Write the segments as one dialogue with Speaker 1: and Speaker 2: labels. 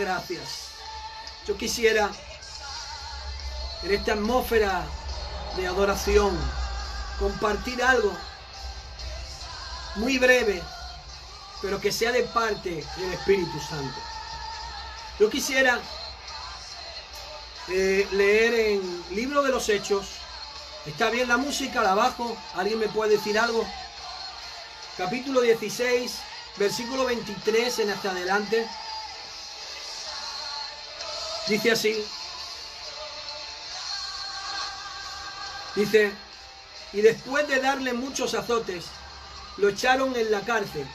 Speaker 1: gracias. Yo quisiera, en esta atmósfera de adoración, compartir algo muy breve, pero que sea de parte del Espíritu Santo. Yo quisiera leer en Libro de los Hechos. ¿Está bien la música? ¿La bajo? ¿Alguien me puede decir algo? Capítulo 16, versículo 23 en hasta adelante. Dice así. Dice: y después de darle muchos azotes, lo echaron en la cárcel,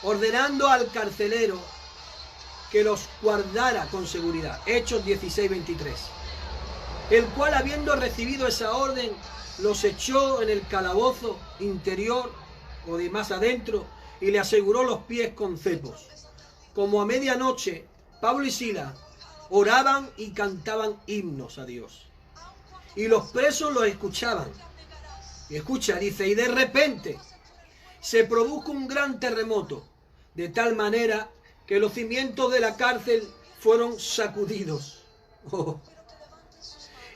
Speaker 1: ordenando al carcelero que los guardara con seguridad. Hechos 16, 23. El cual, habiendo recibido esa orden, los echó en el calabozo interior o de más adentro y le aseguró los pies con cepos. Como a medianoche, Pablo y Silas oraban y cantaban himnos a Dios, y los presos los escuchaban. Y escucha, dice: y de repente se produjo un gran terremoto, de tal manera que los cimientos de la cárcel fueron sacudidos. Oh.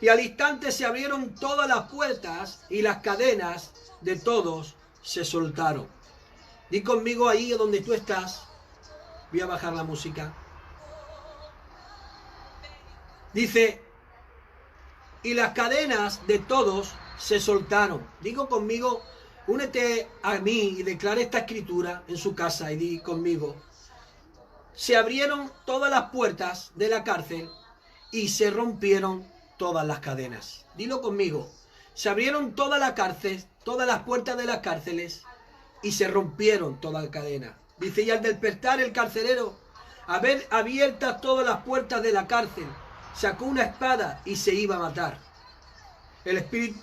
Speaker 1: Y al instante se abrieron todas las puertas y las cadenas de todos se soltaron. Di conmigo ahí donde tú estás. Voy a bajar la música. Dice: y las cadenas de todos se soltaron. Digo conmigo, únete a mí y declara esta escritura en su casa y di conmigo: se abrieron todas las puertas de la cárcel y se rompieron todas las cadenas. Dilo conmigo: se abrieron toda la cárcel, todas las puertas de las cárceles y se rompieron todas las cadenas. Dice: y al despertar el carcelero, a ver abiertas todas las puertas de la cárcel, sacó una espada y se iba a matar.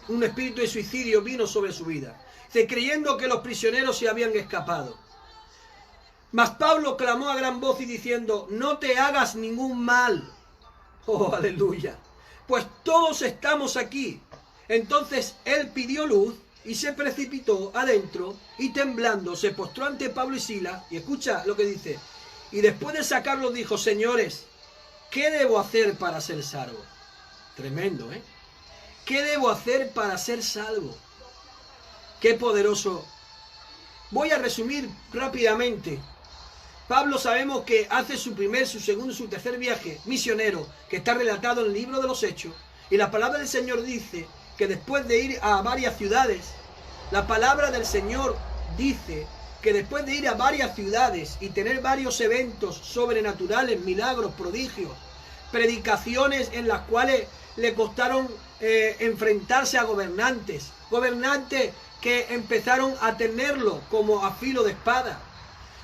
Speaker 1: Un espíritu de suicidio vino sobre su vida, creyendo que los prisioneros se habían escapado. Mas Pablo clamó a gran voz y diciendo: no te hagas ningún mal. Oh, aleluya. Pues todos estamos aquí. Entonces él pidió luz y se precipitó adentro y temblando se postró ante Pablo y Silas. Y escucha lo que dice: y después de sacarlos dijo: señores, ¿qué debo hacer para ser salvo? Tremendo, ¿eh? ¿Qué debo hacer para ser salvo? Qué poderoso. Voy a resumir rápidamente. Pablo, sabemos que hace su primer, su segundo, su tercer viaje misionero, que está relatado en el Libro de los Hechos. Y la palabra del Señor dice que después de ir a varias ciudades, la palabra del Señor dice que después de ir a varias ciudades y tener varios eventos sobrenaturales, milagros, prodigios, predicaciones en las cuales le costaron enfrentarse a gobernantes que empezaron a tenerlo como a filo de espada.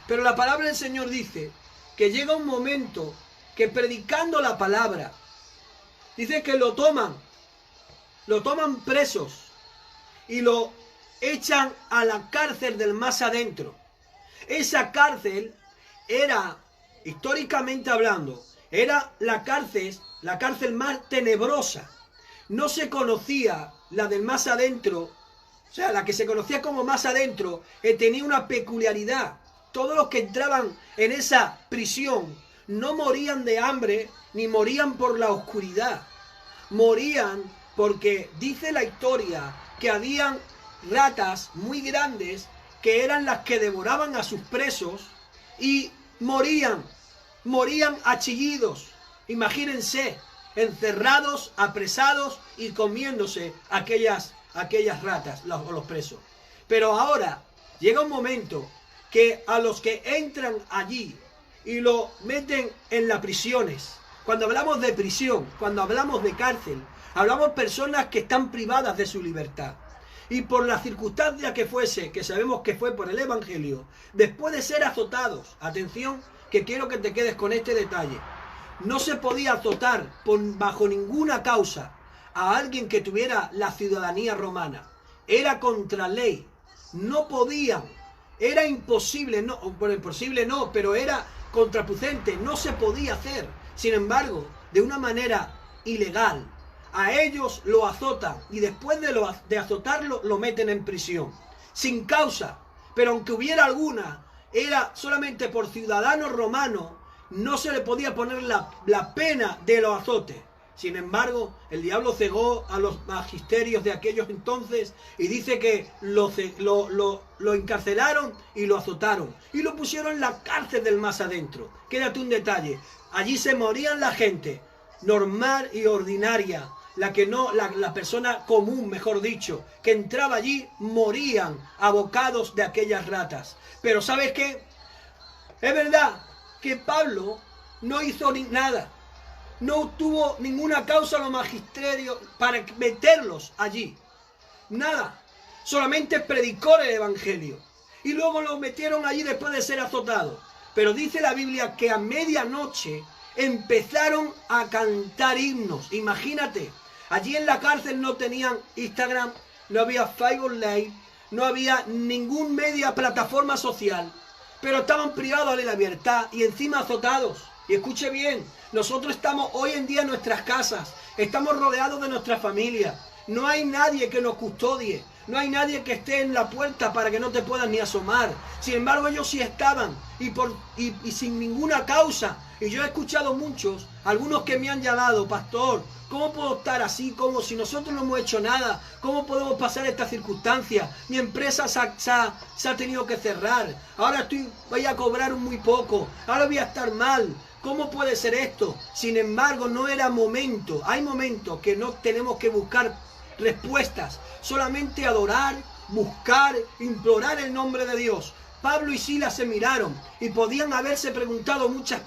Speaker 1: Pero la palabra del Señor dice que llega un momento que predicando la palabra, dice que lo toman presos y lo echan a la cárcel del más adentro. Esa cárcel era, históricamente hablando, era la cárcel más tenebrosa. No se conocía la del más adentro, o sea, la que se conocía como más adentro, tenía una peculiaridad. Todos los que entraban en esa prisión no morían de hambre ni morían por la oscuridad. Morían porque dice la historia que habían ratas muy grandes que eran las que devoraban a sus presos y morían a chillidos. Imagínense, encerrados, apresados y comiéndose aquellas ratas, los presos. Pero ahora llega un momento que a los que entran allí y lo meten en las prisiones, cuando hablamos de prisión, cuando hablamos de cárcel, hablamos de personas que están privadas de su libertad. Y por la circunstancia que fuese, que sabemos que fue por el Evangelio, después de ser azotados, atención, que quiero que te quedes con este detalle, no se podía azotar bajo ninguna causa a alguien que tuviera la ciudadanía romana. Era contra ley. No podían. Era imposible, no, bueno, imposible no, pero era contraproducente, no se podía hacer. Sin embargo, de una manera ilegal, a ellos lo azotan y después de azotarlo lo meten en prisión, sin causa. Pero aunque hubiera alguna, era solamente por ciudadanos romanos no se le podía poner la pena de los azotes. Sin embargo, el diablo cegó a los magisterios de aquellos entonces y dice que lo encarcelaron y lo azotaron. Y lo pusieron en la cárcel del más adentro. Quédate un detalle. Allí se morían la gente normal y ordinaria. La persona común, mejor dicho, que entraba allí, morían abocados de aquellas ratas. Pero ¿sabes qué? Es verdad que Pablo no hizo nada. No tuvo ninguna causa a los magisterios para meterlos allí. Nada. Solamente predicó el evangelio. Y luego lo metieron allí después de ser azotado. Pero dice la Biblia que a medianoche empezaron a cantar himnos. Imagínate. Allí en la cárcel no tenían Instagram, no había Facebook Live, no había ningún media plataforma social. Pero estaban privados de la libertad y encima azotados. Y escuche bien, nosotros estamos hoy en día en nuestras casas, estamos rodeados de nuestra familia. No hay nadie que nos custodie, no hay nadie que esté en la puerta para que no te puedas ni asomar. Sin embargo, ellos sí estaban y sin ninguna causa. Y yo he escuchado muchos, algunos que me han llamado, pastor, ¿cómo puedo estar así? ¿Cómo? Si nosotros no hemos hecho nada, ¿cómo podemos pasar esta circunstancia? Mi empresa se ha tenido que cerrar, ahora voy a cobrar muy poco, ahora voy a estar mal. ¿Cómo puede ser esto? Sin embargo, no era momento. Hay momentos que no tenemos que buscar respuestas, solamente adorar, buscar, implorar el nombre de Dios. Pablo y Silas se miraron y podían haberse preguntado muchas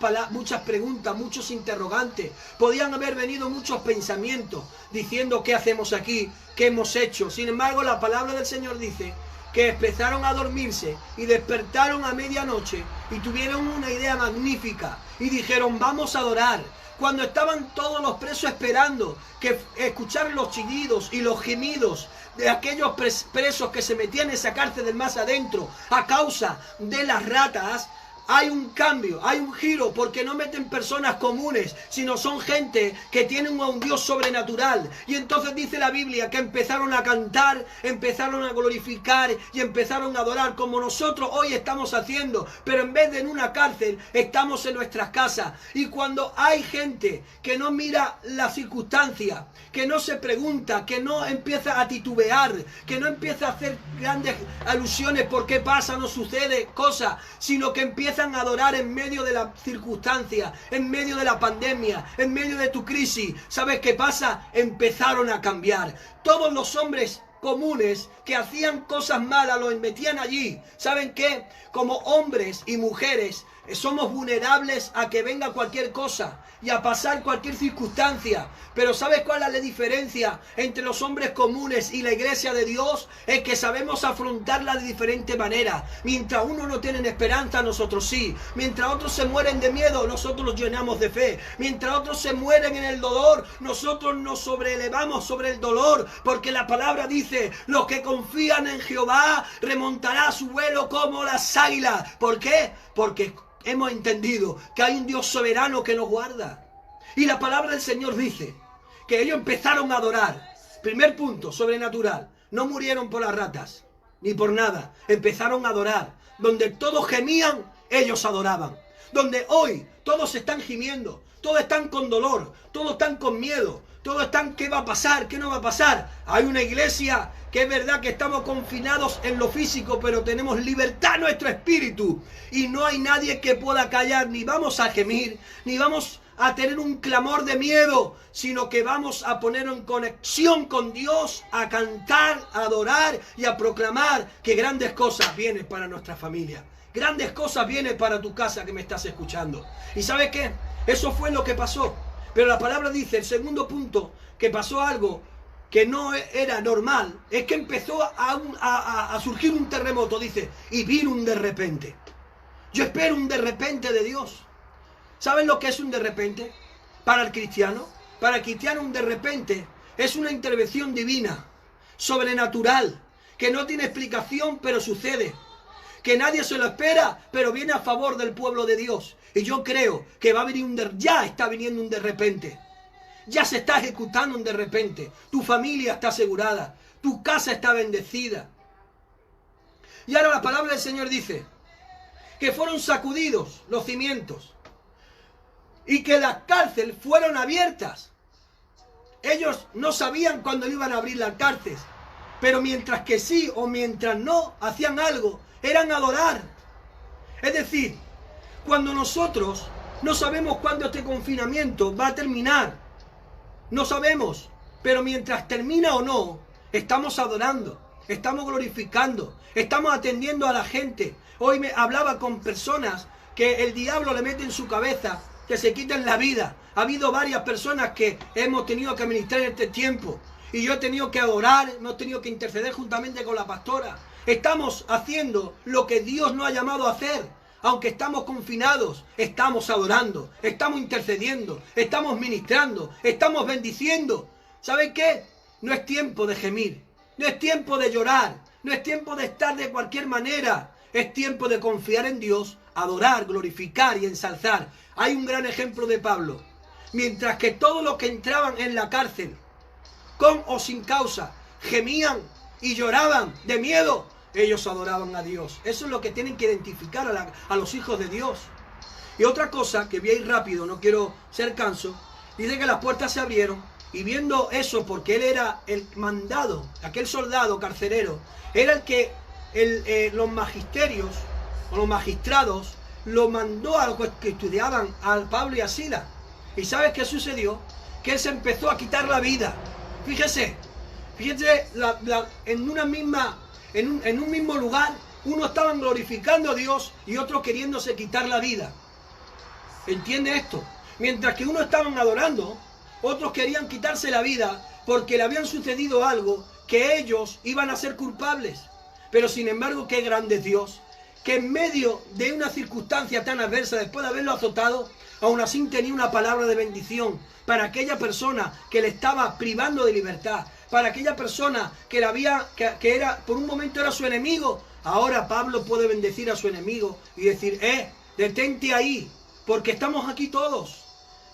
Speaker 1: preguntas, muchos interrogantes. Podían haber venido muchos pensamientos diciendo ¿qué hacemos aquí? ¿Qué hemos hecho? Sin embargo, la palabra del Señor dice que empezaron a dormirse y despertaron a medianoche y tuvieron una idea magnífica y dijeron vamos a adorar. Cuando estaban todos los presos esperando que escucharan los chillidos y los gemidos de aquellos presos que se metían en esa cárcel del más adentro a causa de las ratas, hay un cambio, hay un giro, porque no meten personas comunes, sino son gente que tienen a un Dios sobrenatural. Y entonces dice la Biblia que empezaron a cantar, empezaron a glorificar y empezaron a adorar como nosotros hoy estamos haciendo. Pero en vez de en una cárcel, estamos en nuestras casas. Y cuando hay gente que no mira la circunstancia, que no se pregunta, que no empieza a titubear, que no empieza a hacer grandes alusiones por qué pasa, no sucede cosa, sino que empieza a adorar en medio de la circunstancia, en medio de la pandemia, en medio de tu crisis. ¿Sabes qué pasa? Empezaron a cambiar. Todos los hombres comunes que hacían cosas malas los metían allí. ¿Saben qué? Como hombres y mujeres somos vulnerables a que venga cualquier cosa y a pasar cualquier circunstancia. Pero ¿sabes cuál es la diferencia entre los hombres comunes y la iglesia de Dios? Es que sabemos afrontarla de diferente manera. Mientras unos no tienen esperanza, nosotros sí. Mientras otros se mueren de miedo, nosotros los llenamos de fe. Mientras otros se mueren en el dolor, nosotros nos sobrelevamos sobre el dolor. Porque la palabra dice, los que confían en Jehová remontará su vuelo como las águilas. ¿Por qué? Porque hemos entendido que hay un Dios soberano que nos guarda. Y la palabra del Señor dice que ellos empezaron a adorar. Primer punto, sobrenatural. No murieron por las ratas, ni por nada. Empezaron a adorar. Donde todos gemían, ellos adoraban. Donde hoy todos están gimiendo, todos están con dolor, todos están con miedo, todos están ¿qué va a pasar? ¿Qué no va a pasar? Hay una iglesia que es verdad que estamos confinados en lo físico, pero tenemos libertad en nuestro espíritu. Y no hay nadie que pueda callar, ni vamos a gemir, ni vamos a tener un clamor de miedo, sino que vamos a poner en conexión con Dios, a cantar, a adorar y a proclamar que grandes cosas vienen para nuestra familia. Grandes cosas vienen para tu casa que me estás escuchando. ¿Y sabes qué? Eso fue lo que pasó. Pero la palabra dice, el segundo punto, que pasó algo que no era normal, es que empezó a surgir un terremoto, dice, y vino un de repente. Yo espero un de repente de Dios. ¿Saben lo que es un de repente? Para el cristiano. Para el cristiano un de repente es una intervención divina, sobrenatural, que no tiene explicación, pero sucede. Que nadie se lo espera, pero viene a favor del pueblo de Dios. Y yo creo que va a venir ya está viniendo un de repente. Ya se está ejecutando un de repente. Tu familia está asegurada. Tu casa está bendecida. Y ahora la palabra del Señor dice que fueron sacudidos los cimientos. y que las cárceles fueron abiertas. Ellos no sabían cuándo iban a abrir las cárceles, pero mientras que sí o mientras no hacían algo, eran adorar. Es decir, cuando nosotros no sabemos cuándo este confinamiento va a terminar, no sabemos, pero mientras termina o no, estamos adorando, estamos glorificando, estamos atendiendo a la gente. Hoy me hablaba con personas que el diablo le mete en su cabeza que se quiten la vida. Ha habido varias personas que hemos tenido que administrar en este tiempo y yo he tenido que adorar, hemos tenido que interceder juntamente con la pastora. Estamos haciendo lo que Dios nos ha llamado a hacer. Aunque estamos confinados, estamos adorando, estamos intercediendo, estamos ministrando, estamos bendiciendo. ¿Saben qué? No es tiempo de gemir, no es tiempo de llorar, no es tiempo de estar de cualquier manera. Es tiempo de confiar en Dios, adorar, glorificar y ensalzar. Hay un gran ejemplo de Pablo. Mientras que todos los que entraban en la cárcel, con o sin causa, gemían y lloraban de miedo, ellos adoraban a Dios. Eso es lo que tienen que identificar a los hijos de Dios. Y otra cosa, que voy a ir rápido, no quiero ser canso, dice que las puertas se abrieron y viendo eso, porque él era el mandado, aquel soldado carcelero, era el que los magisterios o los magistrados lo mandó a los que estudiaban a Pablo y a Silas. ¿Y sabes qué sucedió? Que él se empezó a quitar la vida. Fíjese, en un mismo lugar, unos estaban glorificando a Dios y otros queriéndose quitar la vida. ¿Entiende esto? Mientras que unos estaban adorando, otros querían quitarse la vida porque le habían sucedido algo que ellos iban a ser culpables. Pero sin embargo, qué grande es Dios, que en medio de una circunstancia tan adversa, después de haberlo azotado, aún así tenía una palabra de bendición para aquella persona que le estaba privando de libertad, para aquella persona que era por un momento era su enemigo. Ahora Pablo puede bendecir a su enemigo y decir, detente ahí, porque estamos aquí todos.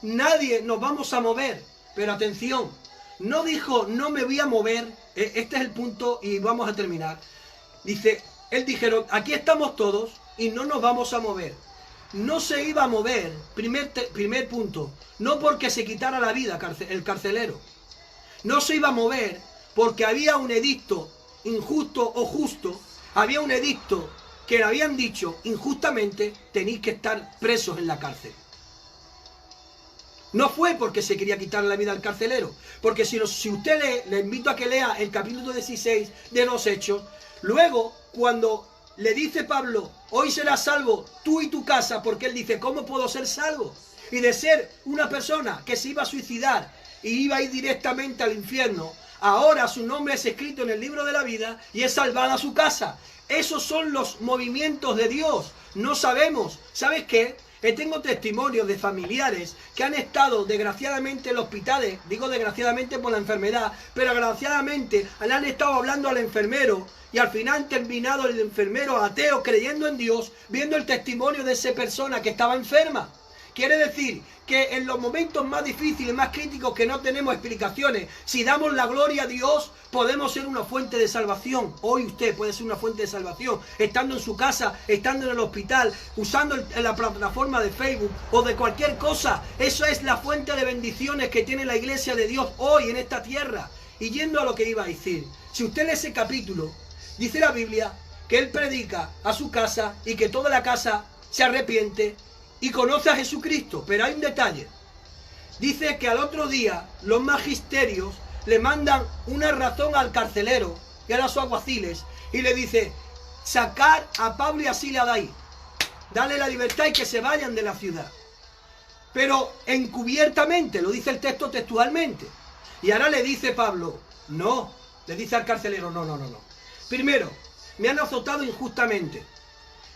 Speaker 1: Nadie nos vamos a mover. Pero atención, no dijo, no me voy a mover. Este es el punto y vamos a terminar. Él dijeron, aquí estamos todos y no nos vamos a mover. No se iba a mover, primer punto, no porque se quitara la vida el carcelero. No se iba a mover porque había un edicto injusto o justo, había un edicto que le habían dicho injustamente, tenéis que estar presos en la cárcel. No fue porque se quería quitar la vida al carcelero, porque si usted lee, le invito a que lea el capítulo 16 de los Hechos, luego cuando le dice Pablo, hoy serás salvo tú y tu casa, porque él dice, ¿cómo puedo ser salvo? Y de ser una persona que se iba a suicidar y iba a ir directamente al infierno, ahora su nombre es escrito en el libro de la vida y es salvada a su casa. Esos son los movimientos de Dios. No sabemos. ¿Sabes qué? Tengo testimonios de familiares que han estado desgraciadamente en los hospitales, digo desgraciadamente por la enfermedad, pero desgraciadamente le han estado hablando al enfermero y al final han terminado el enfermero ateo creyendo en Dios, viendo el testimonio de esa persona que estaba enferma. Quiere decir que en los momentos más difíciles, más críticos, que no tenemos explicaciones, si damos la gloria a Dios, podemos ser una fuente de salvación. Hoy usted puede ser una fuente de salvación, estando en su casa, estando en el hospital, usando la plataforma de Facebook o de cualquier cosa. Eso es la fuente de bendiciones que tiene la iglesia de Dios hoy en esta tierra. Y yendo a lo que iba a decir, si usted lee ese capítulo, dice la Biblia que él predica a su casa y que toda la casa se arrepiente y conoce a Jesucristo. Pero hay un detalle. Dice que al otro día los magisterios le mandan una razón al carcelero y a los alguaciles y le dice, sacar a Pablo y a Silas de ahí, darle la libertad y que se vayan de la ciudad. Pero encubiertamente, lo dice el texto textualmente. Y ahora le dice Pablo, no, le dice al carcelero, no. Primero, me han azotado injustamente.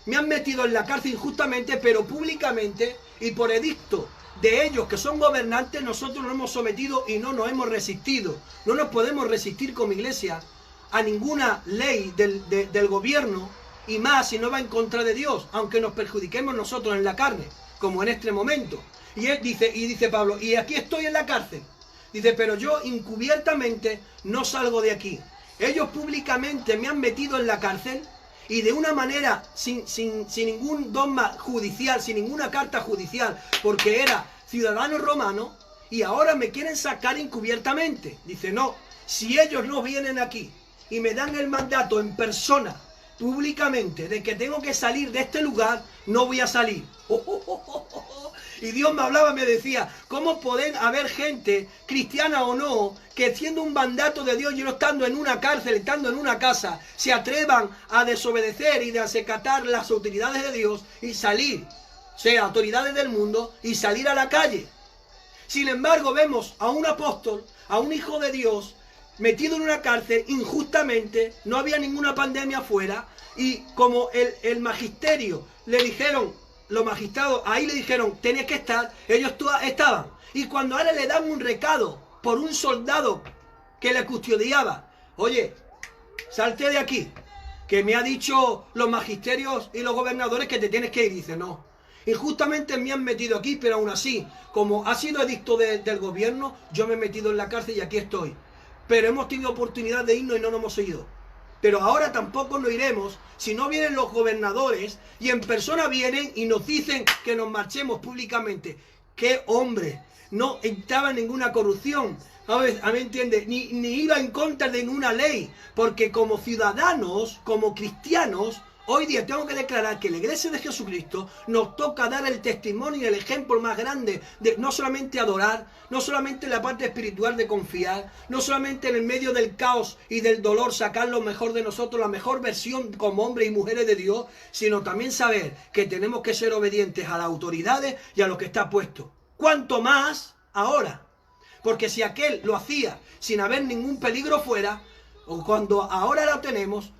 Speaker 1: Me han metido en la cárcel injustamente, pero públicamente y por edicto de ellos que son gobernantes, nosotros nos hemos sometido y no nos hemos resistido. No nos podemos resistir como iglesia a ninguna ley del gobierno, y más si no va en contra de Dios, aunque nos perjudiquemos nosotros en la carne, como en este momento. Y dice Pablo, y aquí estoy en la cárcel. Dice, pero yo encubiertamente no salgo de aquí. Ellos públicamente me han metido en la cárcel y de una manera sin ningún dogma judicial, sin ninguna carta judicial, porque era ciudadano romano, y ahora me quieren sacar encubiertamente. Dice, no, si ellos no vienen aquí y me dan el mandato en persona, públicamente, de que tengo que salir de este lugar, no voy a salir. Y Dios me hablaba, me decía, ¿cómo pueden haber gente, cristiana o no, que siendo un mandato de Dios, yo estando en una cárcel, estando en una casa, se atrevan a desobedecer y de desacatar las autoridades de Dios y salir, sea autoridades del mundo, y salir a la calle? Sin embargo, vemos a un apóstol, a un hijo de Dios, metido en una cárcel injustamente, no había ninguna pandemia afuera, y como el magisterio le dijeron, los magistrados ahí le dijeron, tenés que estar, ellos estaban. Y cuando ahora le dan un recado por un soldado que le custodiaba, oye, salte de aquí, que me ha dicho los magisterios y los gobernadores que te tienes que ir. Dice, no, injustamente me han metido aquí, pero aún así, como ha sido edicto del gobierno, yo me he metido en la cárcel y aquí estoy. Pero hemos tenido oportunidad de irnos y no nos hemos ido. Pero ahora tampoco nos iremos si no vienen los gobernadores y en persona vienen y nos dicen que nos marchemos públicamente. ¡Qué hombre! No entraba en ninguna corrupción, a mí entiende, ni iba en contra de ninguna ley, porque como ciudadanos, como cristianos, hoy día tengo que declarar que la Iglesia de Jesucristo nos toca dar el testimonio y el ejemplo más grande de no solamente adorar, no solamente la parte espiritual de confiar, no solamente en el medio del caos y del dolor sacar lo mejor de nosotros, la mejor versión como hombres y mujeres de Dios, sino también saber que tenemos que ser obedientes a las autoridades y a lo que está puesto. ¿Cuánto más ahora? Porque si aquel lo hacía sin haber ningún peligro fuera, o cuando ahora lo tenemos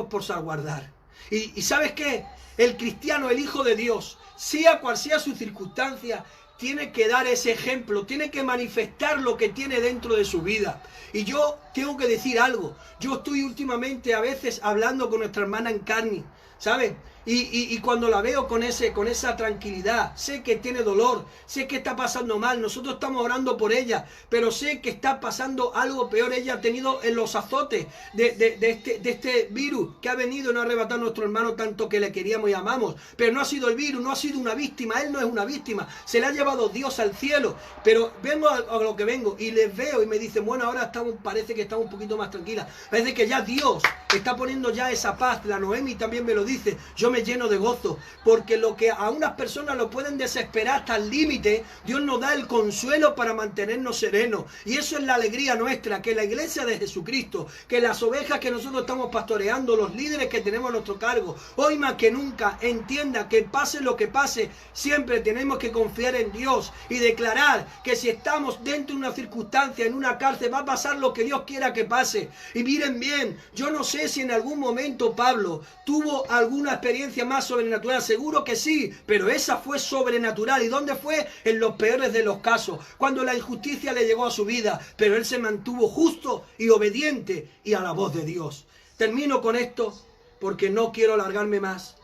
Speaker 1: por salvaguardar. Y ¿sabes qué? El cristiano, el hijo de Dios, sea cual sea su circunstancia, tiene que dar ese ejemplo, tiene que manifestar lo que tiene dentro de su vida. Y yo tengo que decir algo. Yo estoy últimamente a veces hablando con nuestra hermana Encarni, ¿sabes? Y cuando la veo con esa tranquilidad, sé que tiene dolor, sé que está pasando mal, nosotros estamos orando por ella, pero sé que está pasando algo peor. Ella ha tenido en los azotes de este virus que ha venido y nos ha arrebatado a nuestro hermano tanto que le queríamos y amamos. Pero no ha sido el virus, no ha sido una víctima, él no es una víctima, se le ha llevado Dios al cielo. Pero vengo a lo que vengo y les veo y me dicen, bueno, ahora parece que estamos un poquito más tranquilas, parece que ya Dios está poniendo ya esa paz. La Noemi también me lo dice, yo me lleno de gozo, porque lo que a unas personas lo pueden desesperar hasta el límite, Dios nos da el consuelo para mantenernos serenos. Y eso es la alegría nuestra, que la iglesia de Jesucristo, que las ovejas que nosotros estamos pastoreando, los líderes que tenemos a nuestro cargo, hoy más que nunca entienda que pase lo que pase, siempre tenemos que confiar en Dios y declarar que si estamos dentro de una circunstancia, en una cárcel, va a pasar lo que Dios quiera que pase. Y miren bien, yo no sé si en algún momento Pablo tuvo alguna experiencia más sobrenatural, seguro que sí, pero esa fue sobrenatural. ¿Y dónde fue? En los peores de los casos, cuando la injusticia le llegó a su vida, pero él se mantuvo justo y obediente y a la voz de Dios. Termino con esto porque no quiero alargarme más.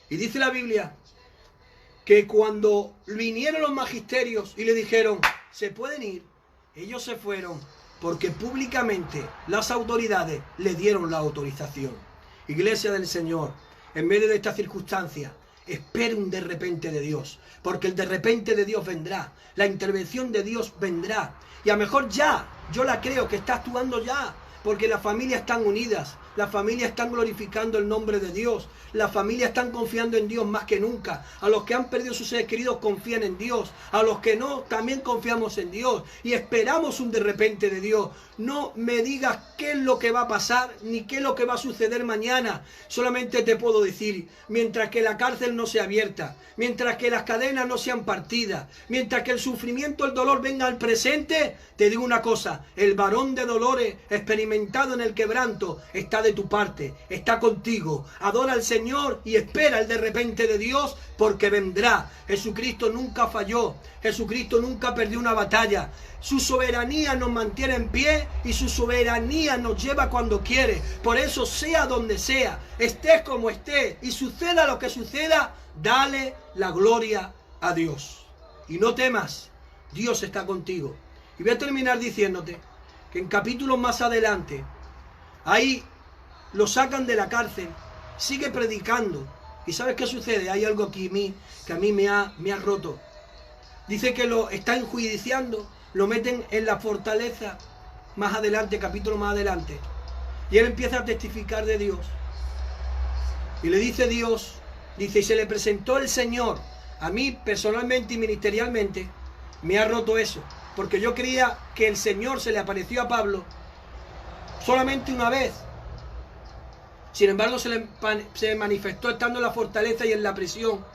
Speaker 1: Y dice la Biblia que cuando vinieron los magisterios y le dijeron, se pueden ir, ellos se fueron porque públicamente las autoridades le dieron la autorización. Iglesia del Señor, en medio de esta circunstancia, espere un de repente de Dios, porque el de repente de Dios vendrá, la intervención de Dios vendrá, y a lo mejor ya, yo la creo que está actuando ya, porque las familias están unidas, las familias están glorificando el nombre de Dios, las familias están confiando en Dios más que nunca. A los que han perdido sus seres queridos confían en Dios, a los que no también confiamos en Dios y esperamos un de repente de Dios. No me digas qué es lo que va a pasar ni qué es lo que va a suceder mañana. Solamente te puedo decir, mientras que la cárcel no sea abierta, mientras que las cadenas no sean partidas, mientras que el sufrimiento, el dolor venga al presente, te digo una cosa, el varón de dolores experimentado en el quebranto está de tu parte, está contigo. Adora al Señor y espera el de repente de Dios, porque vendrá. Jesucristo nunca falló, Jesucristo nunca perdió una batalla. Su soberanía nos mantiene en pie y su soberanía nos lleva cuando quiere. Por eso, sea donde sea, estés como estés y suceda lo que suceda, dale la gloria a Dios. Y no temas, Dios está contigo. Y voy a terminar diciéndote que en capítulos más adelante, ahí lo sacan de la cárcel, sigue predicando. ¿Y sabes qué sucede? Hay algo aquí que a mí me ha roto. Dice que lo está enjuiciando, lo meten en la fortaleza, más adelante, capítulo más adelante. Y él empieza a testificar de Dios. Y le dice Dios, dice, y se le presentó el Señor, a mí personalmente y ministerialmente, me ha roto eso. Porque yo creía que el Señor se le apareció a Pablo solamente una vez. Sin embargo, se manifestó estando en la fortaleza y en la prisión.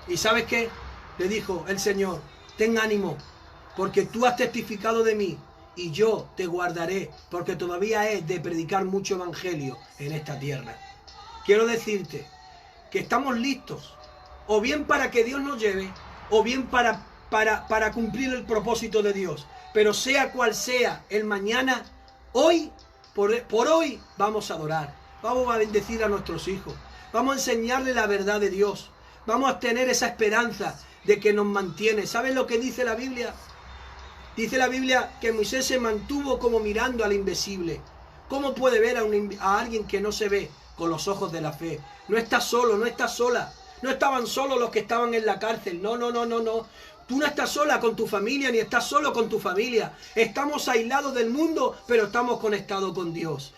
Speaker 1: ¿Y sabes qué? Le dijo el Señor, ten ánimo, porque tú has testificado de mí y yo te guardaré, porque todavía es de predicar mucho evangelio en esta tierra. Quiero decirte que estamos listos, o bien para que Dios nos lleve, o bien para cumplir el propósito de Dios. Pero sea cual sea el mañana, hoy, por hoy, vamos a adorar. Vamos a bendecir a nuestros hijos. Vamos a enseñarles la verdad de Dios. Vamos a tener esa esperanza de que nos mantiene. ¿Saben lo que dice la Biblia? Dice la Biblia que Moisés se mantuvo como mirando al invisible. ¿Cómo puede ver a alguien que no se ve con los ojos de la fe? No estás solo, no estás sola. No estaban solos los que estaban en la cárcel. No. Tú no estás sola con tu familia, ni estás solo con tu familia. Estamos aislados del mundo, pero estamos conectados con Dios.